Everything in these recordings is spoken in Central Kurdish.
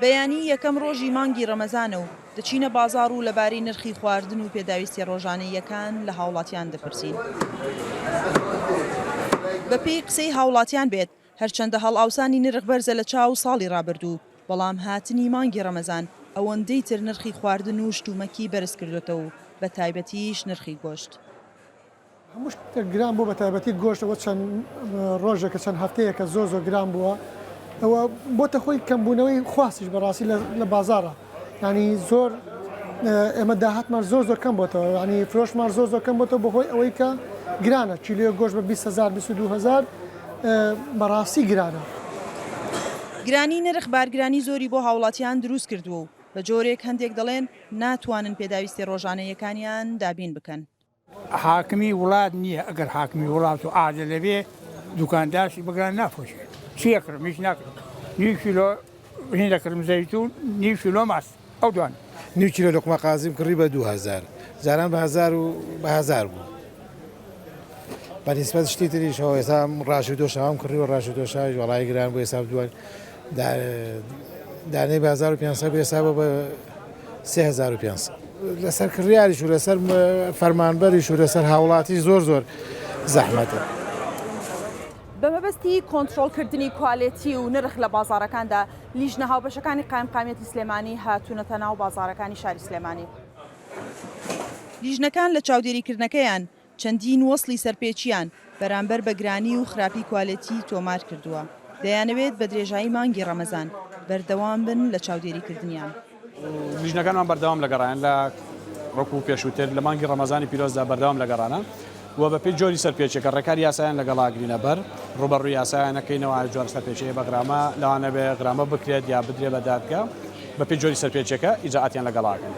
بەیانی یەکەم ڕۆژی مانگی ڕەمەزانە و دەچینە بازاڕ و لەبارەی نرخی خواردن و پێداویستی ڕۆژانەیەکان لە هاوڵاتیان دەپرسین. بەپێی قسەی هاوڵاتیان بێت هەرچەندە هەڵئاوسانی نرخ بەرزە لە چاو ساڵی ڕابردوو، بەڵام هاتنی مانگی ڕەمەزان ئەوەندەی تر نرخی خواردن و شتومەکی بەرز کردوێتەوە و بە تایبەتیش نرخی گۆشت. هەموو گران بوو بە تایبەتی گۆشتەوە چەند ڕۆژێکە چەند هەفتەیەکە زۆر گران بووە. ئەوە بۆتە خۆی کەمبوونەوەی خواستیش بەڕاستی لە بازارە. ینی زۆر ئێمە داهاتمان زۆر کەم بۆتەوە، ینی فرۆشمان زۆر کەم بۆتەوە بەهۆی ئەوەی کە گرانە. کیلۆ گۆشت بە 20,000 22,000 بەڕاستی گرانە. گرانی نرخ بارگرانی زۆری بۆ هاوڵاتیان دروست کردووە و بە جۆرێک هەندێک دەڵێن ناتوانن پێداویستی ڕۆژانەیەکانیان دابین بکەن. حاکمی وڵات نییە، ئەگەر حاکمی وڵات و ئاادە لەبێ دوکاندارشی بگران نافۆشێ چیەکرم میش ناکرم نی کیلۆ هێندەکرم زەیتون نی کیلۆ ماست ئەو دوان نی کیلۆ لۆقمە قازیم کڕی بە 2000 جاران بە 1000 بوو. بەنسبەت شتی تریشەوە ئێستا ڕاشی دۆشەوام کڕی و ڕاشی دۆشای وڵای گران بۆ حساب دووان دانەی 1500 بە حساب بە 3500 لەسەر کڕیاریش و لەسەر فەرمانبەریش و لەسەر هاوڵاتی زۆر زەحمەتە. بە مەبەستی کۆنتترۆلکردنی کوالێتی و نرخ لە بازارەکاندا لیژنە هاوبەشەکانی قایمقامەتی سلێمانی هاتوونەتە ناو بازارەکانی شاری سلێمانی. لیژنەکان لە چاودێریکردنەکەیان چەندین وەسڵی سەرپێچیان بەرامبەر بە گرانی و خراپی کوالێتی تۆمار کردووە. دەیانەوێت بە درێژایی مانگی ڕەمەزان بەردەوام بن لە چاودێریکردنیان. لیژنەکانمان بەردەوام لەگەڕیان لە ڕۆک و پێشووتر لە مانگی ڕەمەزانی پیرۆزدا بەردەوام لەگەڕانە و بە پێی جۆری سەرپێچێکە ڕێکاری یاسایان لەگەڵا گرینە بەر ڕوبەڕووی یاسایانەکەینەوە جۆر سەرپێچەیە بە گرامە لەوانە بێ گرامە بکرێت یا بدرێ بە دادگا بە پێی جۆری سەرپێچەکە ئیجاعاتیان لەگەڵاکەن.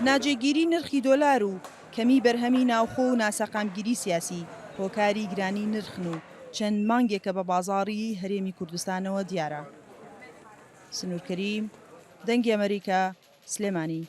ناجێگیری نرخی دۆلار و کەمی بەرهەمی ناوخۆ و ناسەقامگیری سیاسی هۆکاری گرانی نرخن و چەند مانگێکە بە بازاڕی هەرێمی کوردستانەوە دیارە. سنوورکەریم، دەنگی ئەمریکا، سلێمانی.